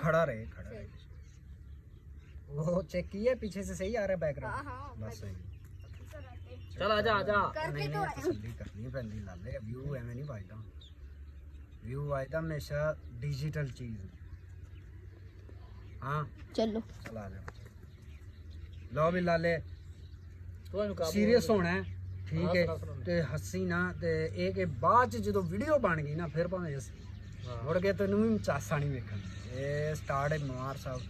खड़ा रहे खड़ा रहे। वो चेक किया पीछे से सही आ रहा है बैकग्राउंड? हाँ, बस सही। चल आजा आजा नहीं नहीं तसल्ली करनी पैंदी लाले व्यू एवें नहीं वाजदा व्यू वाजदा हमेशा डिजिटल चीज। हाँ चलो चल आ जाओ। लो भी लाले ਤੁਹਾਨੂੰ ਕਾਬੂ सीरियस होना है ठीक है हाँ, सुनो। ते हसी ना ते ਇਹ ਕਿ ਬਾਅਦ ਚ ਜਦੋਂ ਵੀਡੀਓ ਬਣ ਗਈ ਨਾ ਫਿਰ ਭਾਵੇਂ ਅਸੀਂ ਮੁੜ ਕੇ ਤੈਨੂੰ ਵੀ ਚਾਸਾ ਨਹੀਂ ਵੇਖਣ। ਇਹ ਸਟਾਰਟ ਹੈ ਮਵਾਰ ਸਾਹਿਬ